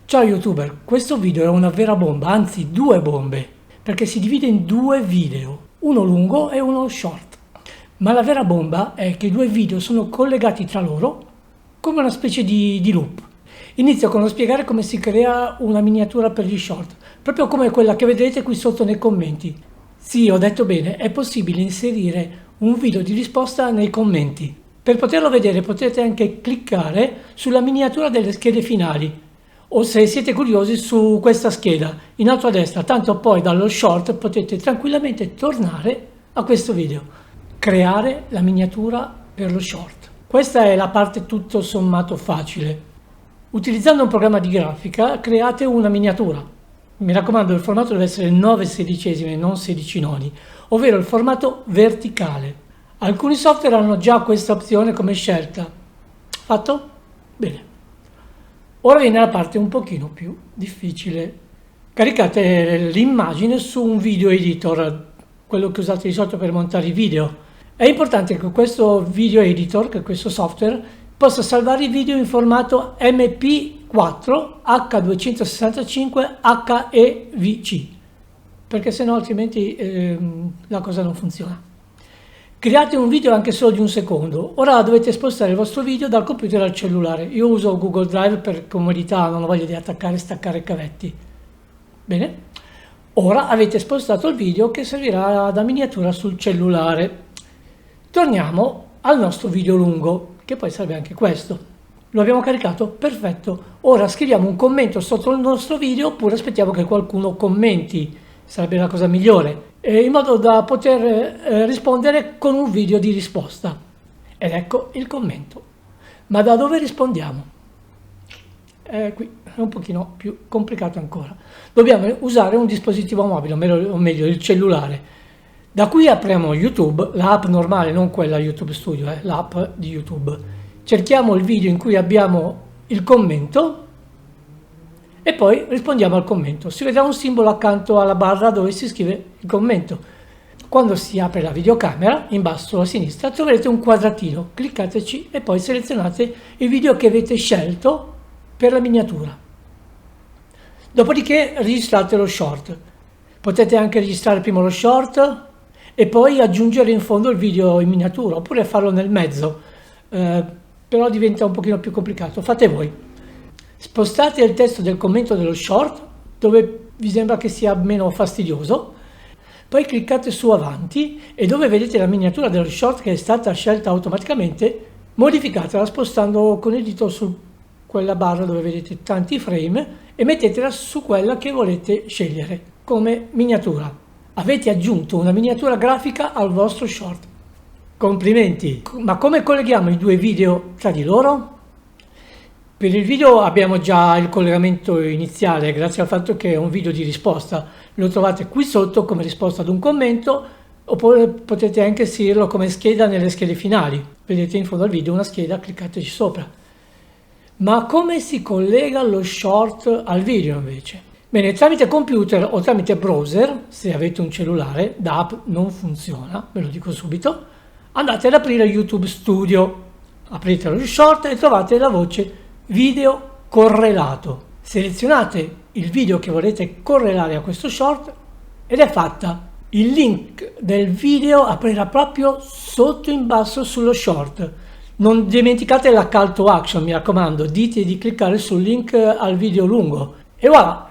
Ciao YouTuber, questo video è una vera bomba, anzi due bombe, perché si divide in due video, uno lungo e uno short. Ma la vera bomba è che i due video sono collegati tra loro come una specie di loop. Inizio con lo spiegare come si crea una miniatura per gli short, proprio come quella che vedete qui sotto nei commenti. Sì, ho detto bene, è possibile inserire un video di risposta nei commenti. Per poterlo vedere potete anche cliccare sulla miniatura delle schede finali, o se siete curiosi su questa scheda in alto a destra, tanto poi dallo short potete tranquillamente tornare a questo video, creare la miniatura per lo short. Questa è la parte tutto sommato facile. Utilizzando un programma di grafica create una miniatura. Mi raccomando, il formato deve essere 9/16 non 16 noni, ovvero il formato verticale. Alcuni software hanno già questa opzione come scelta. Fatto? Bene. Ora viene la parte un pochino più difficile. Caricate l'immagine su un video editor, quello che usate di solito per montare i video. È importante che questo video editor, che questo software, possa salvare i video in formato MP4 H265 HEVC, perché sennò altrimenti la cosa non funziona. Create un video anche solo di un secondo. Ora dovete spostare il vostro video dal computer al cellulare. Io uso Google Drive per comodità, non ho voglia di attaccare e staccare i cavetti. Bene. Ora avete spostato il video che servirà da miniatura sul cellulare. Torniamo al nostro video lungo, che poi serve anche questo. Lo abbiamo caricato? Perfetto. Ora scriviamo un commento sotto il nostro video oppure aspettiamo che qualcuno commenti. Sarebbe la cosa migliore, in modo da poter rispondere con un video di risposta. Ed ecco il commento. Ma da dove rispondiamo? Qui è un pochino più complicato ancora. Dobbiamo usare un dispositivo mobile, o meglio il cellulare. Da qui apriamo YouTube, l'app normale, non quella YouTube Studio, l'app di YouTube. Cerchiamo il video in cui abbiamo il commento e poi rispondiamo al commento. Si vedrà un simbolo accanto alla barra dove si scrive il commento. Quando si apre la videocamera, in basso a sinistra, troverete un quadratino. Cliccateci e poi selezionate il video che avete scelto per la miniatura. Dopodiché registrate lo short. Potete anche registrare prima lo short e poi aggiungere in fondo il video in miniatura, oppure farlo nel mezzo. Però diventa un pochino più complicato. Fate voi. Spostate il testo del commento dello short dove vi sembra che sia meno fastidioso, poi cliccate su avanti e dove vedete la miniatura dello short che è stata scelta automaticamente, modificatela spostando con il dito su quella barra dove vedete tanti frame e mettetela su quella che volete scegliere come miniatura. Avete aggiunto una miniatura grafica al vostro short. Complimenti! Ma come colleghiamo i due video tra di loro? Per il video abbiamo già il collegamento iniziale grazie al fatto che è un video di risposta. Lo trovate qui sotto come risposta ad un commento, oppure potete anche inserirlo come scheda nelle schede finali. Vedete in fondo al video una scheda, cliccateci sopra. Ma come si collega lo short al video invece? Bene, tramite computer o tramite browser, se avete un cellulare, da app non funziona, ve lo dico subito, andate ad aprire YouTube Studio, aprite lo short e trovate la voce video correlato. Selezionate il video che volete correlare a questo short ed è fatta. Il link del video aprirà proprio sotto in basso sullo short. Non dimenticate la call to action, mi raccomando, dite di cliccare sul link al video lungo. E voilà,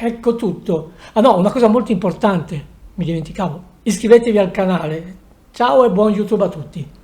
ecco tutto. Ah no, una cosa molto importante, mi dimenticavo. Iscrivetevi al canale. Ciao e buon YouTube a tutti.